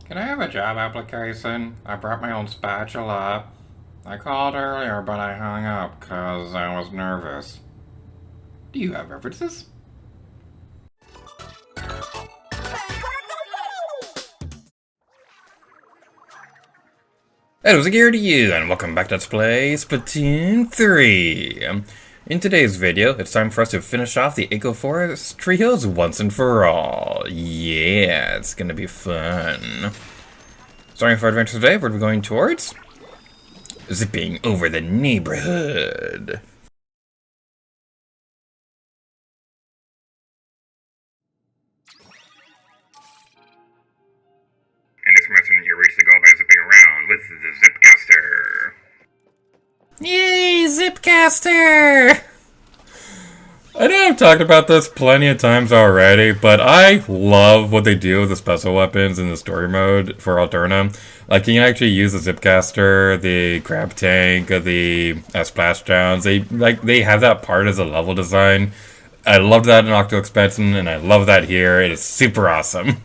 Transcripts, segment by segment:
Can I have a job application? I brought my own spatula. I called earlier, but I hung up because I was nervous. Do you have references? Hello, Zagir to you, and welcome back to Let's Play Splatoon 3. In today's video, it's time for us to finish off the Eco Forest Trios once and for all. Yeah, it's gonna be fun. Starting for adventure today, we're going towards zipping over the neighborhood. In this mission, you reach the goal by zipping around with the Zipcaster. Yay, Zipcaster! I know I've talked about this plenty of times already, but I love what they do with the special weapons in the story mode for Alterna. Like, you can actually use the Zipcaster, the Crab Tank, the Splashdowns. They have that part as a level design. I loved that in Octo Expansion, and I love that here. It is super awesome.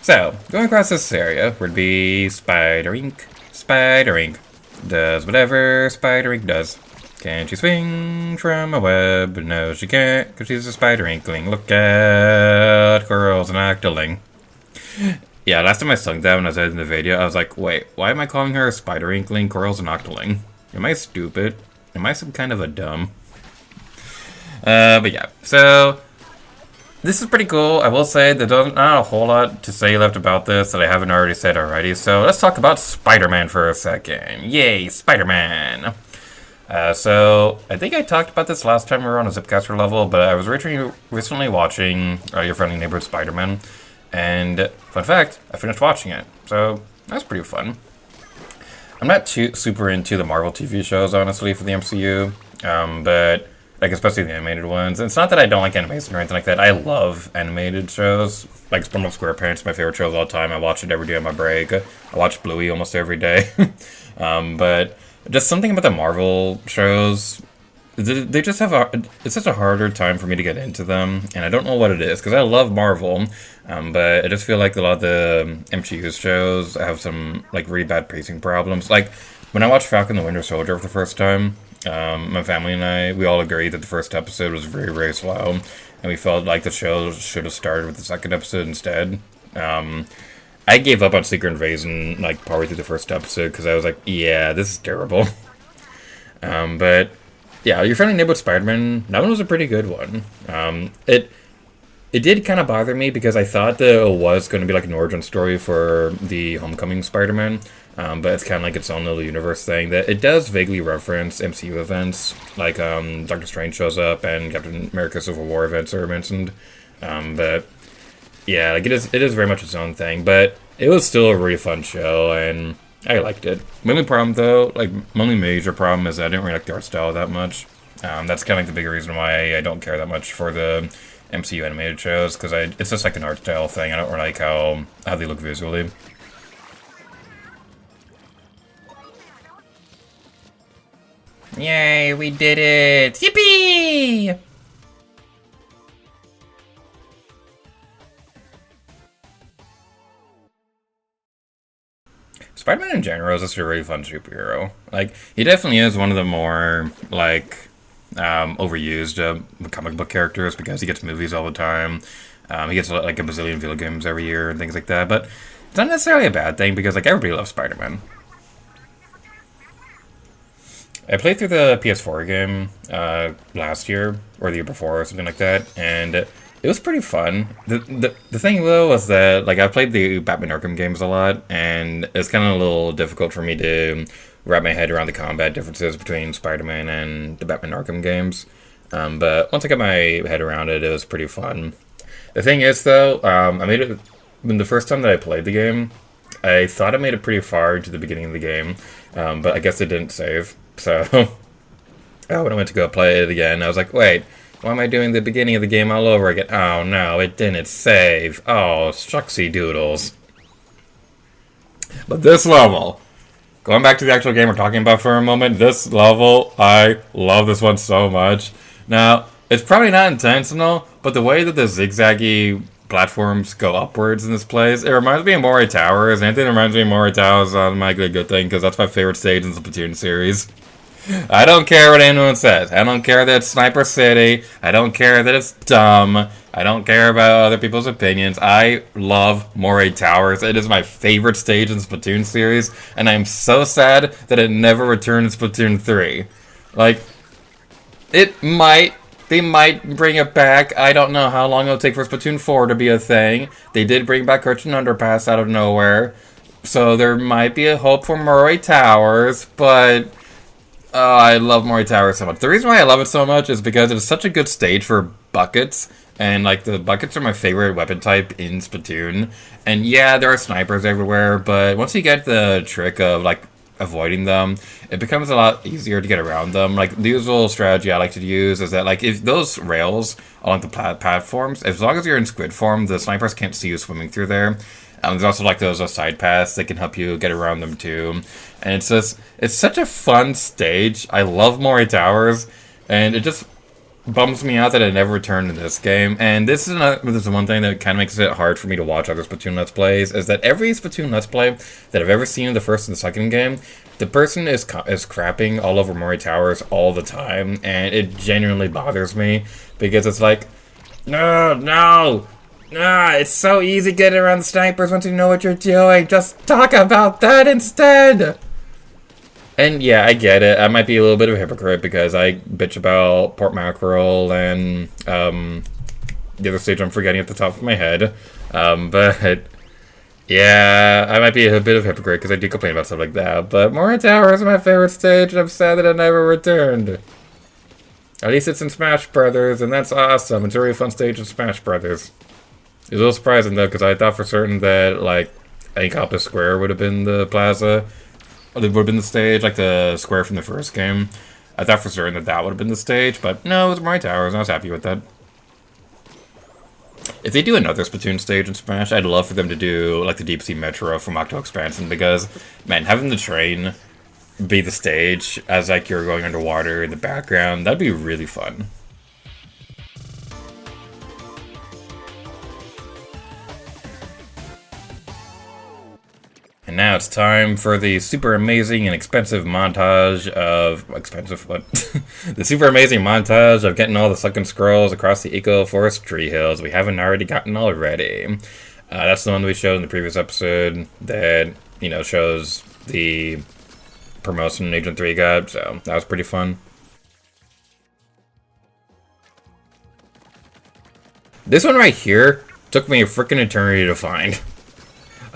So, going across this area would be Spider Ink. Spider Ink does whatever Spider Ink does. Can she swing from a web? No, she can't, because she's a spider inkling. Look at Corals and Octoling. Yeah, last time I sung that when I was editing the video, I was like, wait, why am I calling her a spider inkling, Corals, and Octoling? Am I stupid? Am I some kind of a dumb? But yeah, so this is pretty cool. I will say there's not a whole lot to say left about this that I haven't already said already. So let's talk about Spider-Man for a second. Yay, Spider-Man! So I think I talked about this last time we were on a Zipcaster level, but I was recently watching Your Friendly Neighborhood Spider-Man, and fun fact, I finished watching it. So that's pretty fun. I'm not too super into the Marvel TV shows, honestly, for the MCU, but like especially the animated ones. And it's not that I don't like animation or anything like that. I love animated shows. Like SpongeBob SquarePants, my favorite show of all time. I watch it every day on my break. I watch Bluey almost every day. But just something about the Marvel shows, they just have it's such a harder time for me to get into them, and I don't know what it is, because I love Marvel, but I just feel like a lot of the MCU shows have some, like, really bad pacing problems. Like, when I watched Falcon the Winter Soldier for the first time, my family and we all agreed that the first episode was very, very slow, and we felt like the show should have started with the second episode instead. I gave up on Secret Invasion, like, partway through the first episode, because I was like, yeah, this is terrible. But, yeah, Your Friendly Neighborhood Spider-Man, that one was a pretty good one. It did kind of bother me, because I thought that it was going to be, like, an origin story for the Homecoming Spider-Man, but it's kind of like its own little universe thing, that it does vaguely reference MCU events, like, Doctor Strange shows up, and Captain America Civil War events are mentioned, but yeah, like it is very much its own thing, but it was still a really fun show, and I liked it. My only problem, though, like, my only major problem is that I didn't really like the art style that much. That's kind of like the bigger reason why I don't care that much for the MCU animated shows, because it's just like an art style thing. I don't really like how they look visually. Yay, we did it! Yippee! Spider-Man in general is just a really fun superhero. Like, he definitely is one of the more, like, overused comic book characters, because he gets movies all the time. He gets, like, a bazillion video games every year and things like that, but it's not necessarily a bad thing, because, like, everybody loves Spider-Man. I played through the PS4 game last year, or the year before, or something like that, and it was pretty fun. The thing, though, was that, like, I've played the Batman Arkham games a lot, and it's kind of a little difficult for me to wrap my head around the combat differences between Spider-Man and the Batman Arkham games. But once I got my head around it, it was pretty fun. The thing is, though, I made it, when the first time that I played the game, I thought I made it pretty far to the beginning of the game, but I guess it didn't save. So, when I went to go play it again, I was like, wait, why am I doing the beginning of the game all over again? Oh no, it didn't save. Oh, shucksy doodles. But this level, going back to the actual game we're talking about for a moment, this level, I love this one so much. Now, it's probably not intentional, but the way that the zigzaggy platforms go upwards in this place. It reminds me of Moray Towers. Anything that reminds me of Moray Towers is automatically a good thing, because that's my favorite stage in the Splatoon series. I don't care what anyone says. I don't care that it's Sniper City. I don't care that it's dumb. I don't care about other people's opinions. I love Moray Towers. It is my favorite stage in the Splatoon series, and I'm so sad that it never returned in Splatoon 3. Like, they might bring it back. I don't know how long it'll take for Splatoon 4 to be a thing. They did bring back Urchin Underpass out of nowhere, so there might be a hope for Moray Towers, but... Oh, I love Moray Towers so much. The reason why I love it so much is because it's such a good stage for buckets. And, like, the buckets are my favorite weapon type in Splatoon. And, yeah, there are snipers everywhere, but once you get the trick of, like, avoiding them, it becomes a lot easier to get around them. Like, the usual strategy I like to use is that, like, if those rails along the platforms, as long as you're in squid form, the snipers can't see you swimming through there. There's also, like, those side paths that can help you get around them, too. And it's such a fun stage. I love Moray Towers, and it just bums me out that it never returned in this game. And this is one thing that kind of makes it hard for me to watch other Splatoon Let's Plays, is that every Splatoon Let's Play that I've ever seen in the first and the second game, the person is crapping all over Moray Towers all the time, and it genuinely bothers me, because it's like, no! It's so easy getting around the snipers once you know what you're doing. Just talk about that instead! And yeah, I get it. I might be a little bit of a hypocrite because I bitch about Port Mackerel and the other stage I'm forgetting at the top of my head. But yeah, I might be a bit of a hypocrite because I do complain about stuff like that. But Moray Tower is my favorite stage, and I'm sad that it never returned. At least it's in Smash Brothers, and that's awesome. It's a really fun stage in Smash Brothers. It was a little surprising though, because I thought for certain that, like, Ankopolis Square would have been the plaza. Or it would have been the stage, like the square from the first game. I thought for certain that that would have been the stage, but no, it was Moray Towers, and I was happy with that. If they do another Splatoon stage in Smash, I'd love for them to do, like, the Deep Sea Metro from Octo Expansion, because, man, having the train be the stage as, like, you're going underwater in the background, that'd be really fun. And now it's time for the super amazing and expensive montage of... Expensive what? The super amazing montage of getting all the Sunken Scrolls across the Eco Forest Tree Hills we haven't already gotten already. That's the one we showed in the previous episode that, you know, shows the promotion Agent 3 got, so that was pretty fun. This one right here took me a freaking eternity to find.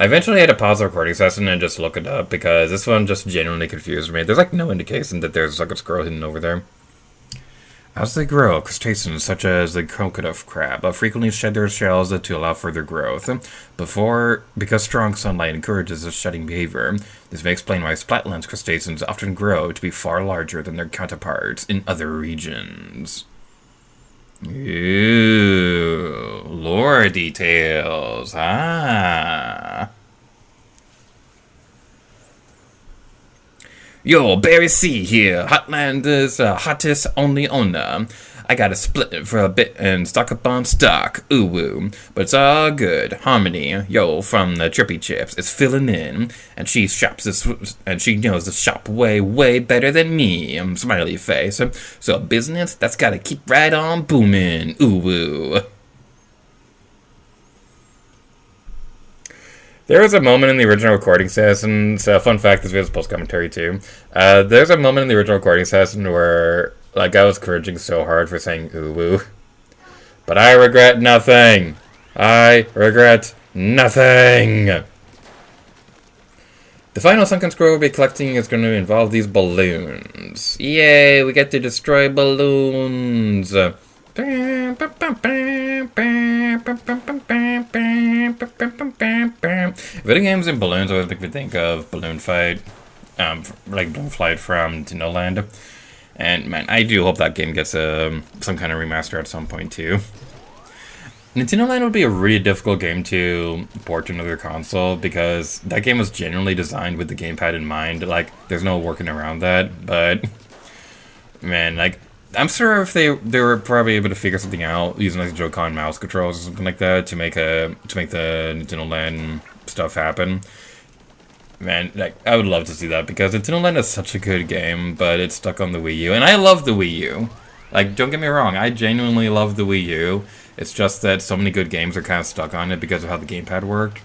I eventually had to pause the recording session and just look it up, because this one just genuinely confused me. There's like no indication that there's like a squirrel hidden over there. As they grow, crustaceans such as the crocodile crab frequently shed their shells to allow further growth. Because strong sunlight encourages this shedding behavior, this may explain why Splatlands crustaceans often grow to be far larger than their counterparts in other regions. Ooh, lore details. Yo, Barry C here. Hotlander's hottest only owner. I gotta split it for a bit and stock up on stock. Ooh woo. But it's all good. Harmony, yo, from the Trippy Chips, is filling in. And she knows the shop way better than me. Smiley face. So business, that's gotta keep right on booming. Ooh woo. There was a moment in the original recording session, so fun fact, this video is post-commentary too. There's a moment in the original recording session where, like, I was cringing so hard for saying ooh woo. But I regret nothing. I regret nothing. The final Sunken Scroll we'll be collecting is going to involve these balloons. Yay, we get to destroy balloons. Video games and balloons always make me think of Balloon Fight, like Balloon Flight from Nintendo Land. And man, I do hope that game gets some kind of remaster at some point too. Nintendo Land would be a really difficult game to port to another console, because that game was genuinely designed with the gamepad in mind. Like, there's no working around that, but man, like, I'm sure if they were probably able to figure something out using like Joy-Con mouse controls or something like that to make the Nintendo Land stuff happen. Man, like I would love to see that because Nintendo Land is such a good game, but it's stuck on the Wii U, and I love the Wii U. Like, don't get me wrong, I genuinely love the Wii U. It's just that so many good games are kind of stuck on it because of how the gamepad worked.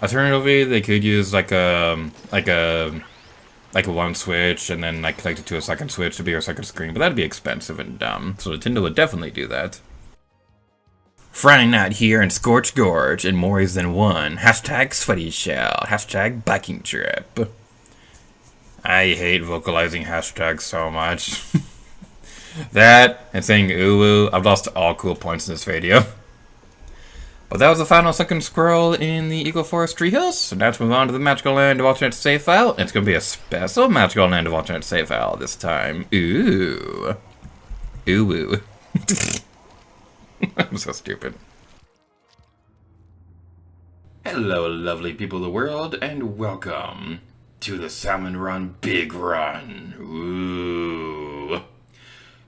Alternatively, they could use like a one switch and then like connect it to a second switch to be a second screen, but that'd be expensive and dumb. So Nintendo would definitely do that. Friday night here in Scorch Gorge in more ways than one. Hashtag sweaty shell. Hashtag biking trip. I hate vocalizing hashtags so much. That and saying ooh, I've lost all cool points in this video. But that was the final Sunken scroll in the Eagle Forest Tree Hills. So now let's move on to the Magical Land of Alternate Save File. And it's going to be a special Magical Land of Alternate Save File this time. Ooh. Ooh. I'm so stupid. Hello, lovely people of the world, and welcome to the Salmon Run Big Run. Ooh.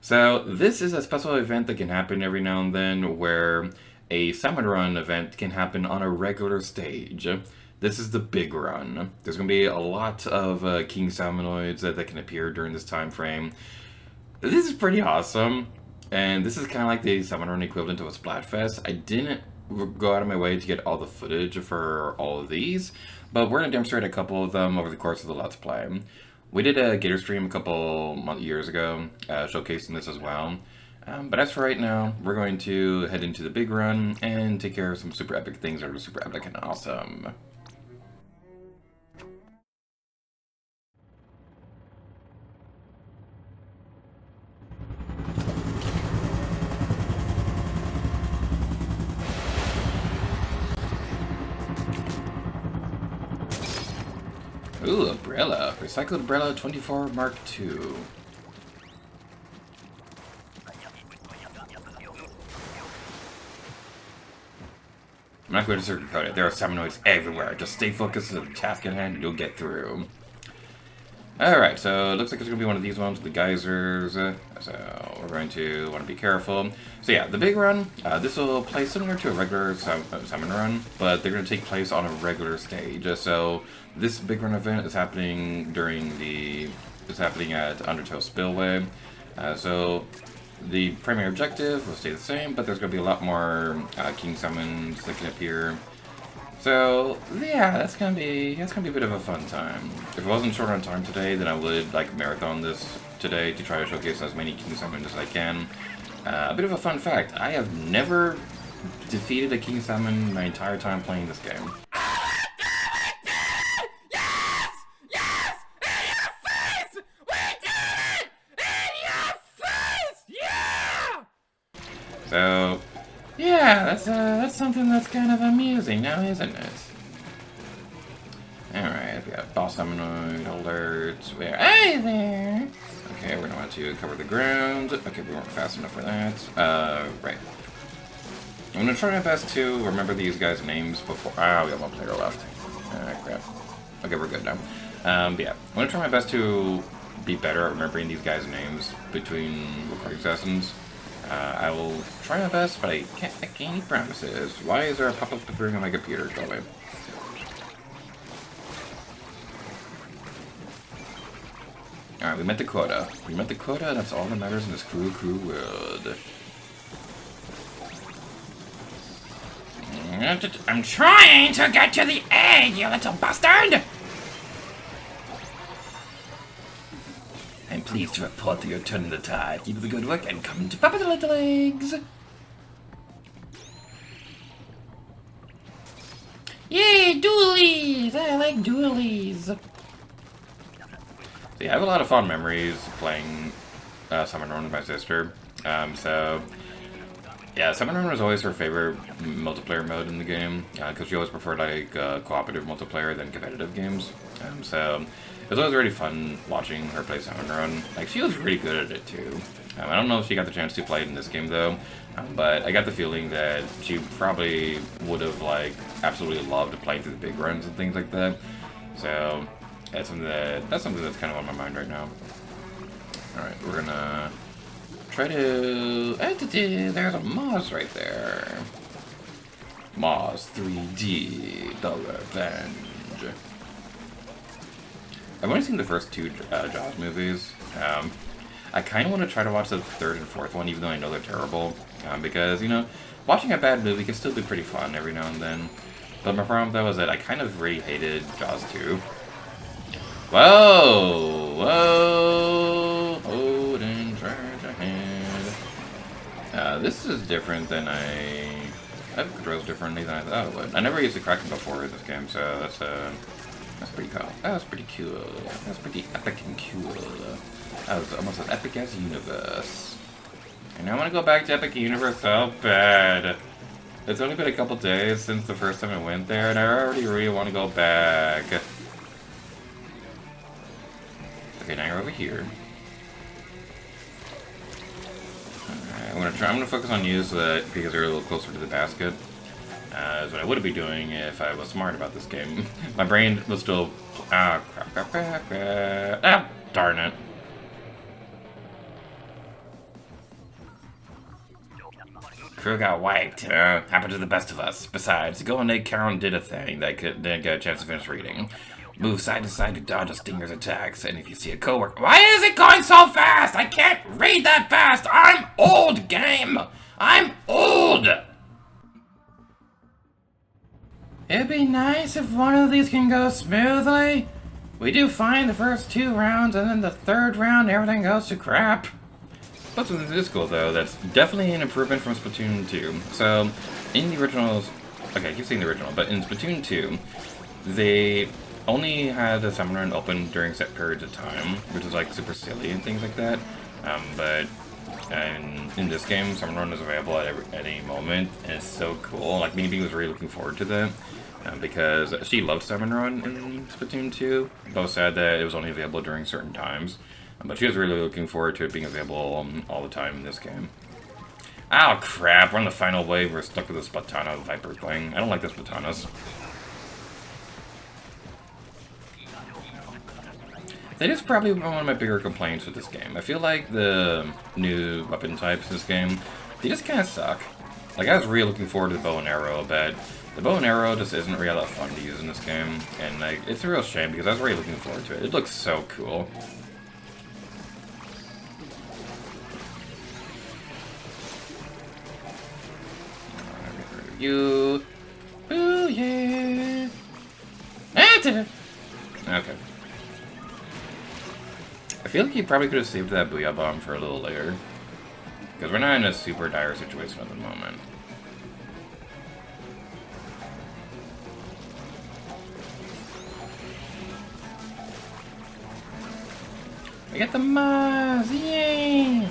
So, this is a special event that can happen every now and then where a Salmon Run event can happen on a regular stage. This is the Big Run. There's going to be a lot of king salmonoids that can appear during this time frame. This is pretty awesome, and this is kind of like the Salmon Run equivalent of a Splatfest. I didn't go out of my way to get all the footage for all of these, but we're going to demonstrate a couple of them over the course of the Let's Play. We did a Gator stream a couple years ago, showcasing this as well. But as for right now, we're going to head into the Big Run and take care of some super epic things that are super epic and awesome. Ooh, umbrella. Recycled umbrella 24 Mark II. I'm not going to sugarcoat it. There are salmonoids everywhere. Just stay focused on the task at hand and you'll get through. Alright, so it looks like it's going to be one of these ones with the geysers. So we're going to want to be careful. So yeah, the Big Run, this will play similar to a regular Salmon Run, but they're going to take place on a regular stage. So this Big Run event is happening at Undertow Spillway. So the primary objective will stay the same, but there's going to be a lot more king salmons that can appear. So yeah, that's gonna be a bit of a fun time. If it wasn't short on time today, then I would like marathon this today to try to showcase as many king salmon as I can. A bit of a fun fact: I have never defeated a king salmon my entire time playing this game. So, yeah, that's something that's kind of amusing now, isn't it? Alright, we got boss hominoid alerts. Where are you there? Okay, we're gonna want to cover the ground. Okay, we weren't fast enough for that. Right. I'm gonna try my best to remember these guys' names before. Ah, we got one player left. Ah, crap. Okay, we're good now. But yeah, I'm gonna try my best to be better at remembering these guys' names between recording sessions. I will try my best, but I can't make any promises. Why is there a pop-up appearing on my computer? Go away. Alright, we met the quota. We met the quota, and that's all that matters in this cruel world. I'm trying to get to the egg, you little bastard! I'm pleased to report that you're turning the tide. Keep up the good work and come to Papa the Little Eggs! Yay, dualies! I like dualies! So yeah, I have a lot of fond memories playing Salmon Run with my sister. So yeah, Salmon Run was always her favorite multiplayer mode in the game, because she always preferred like cooperative multiplayer than competitive games. So it was always really fun watching her play Salmon Run. Like, she was really good at it too. I don't know if she got the chance to play it in this game though, but I got the feeling that she probably would have like absolutely loved playing through the big runs and things like that. So that's something that's kind of on my mind right now. All right, we're gonna try to... There's a Moz right there. Moz 3D, The Revenge. I've only seen the first two Jaws movies. I kind of want to try to watch the third and fourth one, even though I know they're terrible. Because, you know, watching a bad movie can still be pretty fun every now and then. But my problem, though, is that I kind of really hated Jaws 2. Whoa! Whoa! Holding charge ahead. This is different than I have controls differently than I thought it would. I never used the Kraken before in this game, so that's pretty cool. That was pretty cool. That's pretty epic and cool. That was almost as epic as Universe. And I want to go back to Epic Universe so bad. It's only been a couple days since the first time I went there, and I already really want to go back. Okay, now you're over here. Alright, I'm gonna focus on you so that, because you're a little closer to the basket. Is what I would be doing if I was smart about this game. My brain was still... Ah, crap. Ah, darn it. Crew got wiped. Happened to the best of us. Besides, the Golden Egg Count did a thing that didn't get a chance to finish reading. Move side to side to dodge a stinger's attacks, and if you see a coworker... Why is it going so fast? I can't read that fast! I'm old, game! I'm old! It'd be nice if one of these can go smoothly. We do fine the first 2 rounds, and then the 3rd round, everything goes to crap. But something is cool, though, that's definitely an improvement from Splatoon 2. So, in the originals... Okay, I keep saying the original, but in Splatoon 2, they only had the Salmon Run open during set periods of time, which is, like, super silly and things like that. But in this game, Salmon Run is available at any moment, and it's so cool. Like, Mimi was really looking forward to that. Because she loved Salmon Run in Splatoon 2, though sad that it was only available during certain times. But she was really looking forward to it being available all the time in this game. Oh crap, we're on the final wave, we're stuck with this Splatana Viper thing. I don't like this Splatanas. That is probably one of my bigger complaints with this game. I feel like the new weapon types in this game, they just kind of suck. Like, I was really looking forward to the bow and arrow, but the bow and arrow just isn't really that fun to use in this game. And, like, it's a real shame because I was really looking forward to it. It looks so cool. You. Ooh, yeah. Okay. I feel like you probably could have saved that Booyah Bomb for a little later. Because we're not in a super dire situation at the moment. We got the Maz! Yay!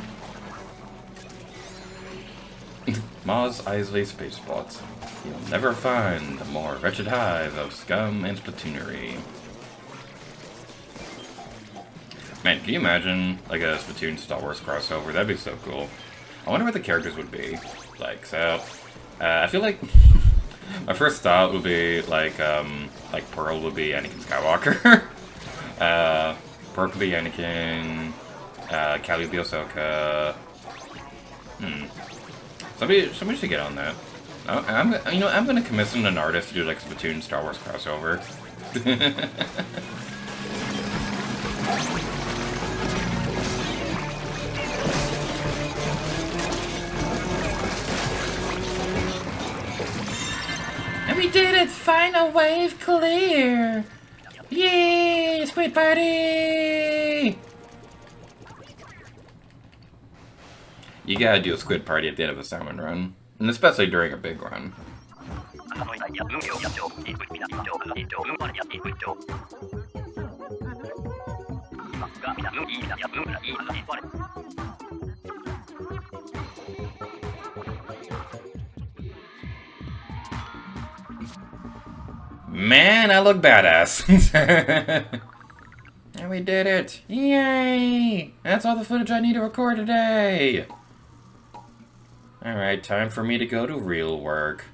Maz Isley Space Spots. You'll never find a more wretched hive of scum and Splatoonery. Man, can you imagine, like, a Splatoon Star Wars crossover? That'd be so cool. I wonder what the characters would be. Like, so... I feel like... my first thought would be, like Pearl would be Anakin Skywalker. Pearl could be Anakin. Callie would be Ahsoka. Somebody should get on that. I'm gonna commission an artist to do, like, a Splatoon Star Wars crossover. And we did it! Final wave clear! Yay! Squid party! You gotta do a squid party at the end of a salmon run. And especially during a big run. Man, I look badass. And we did it. Yay! That's all the footage I need to record today. Alright, time for me to go to real work.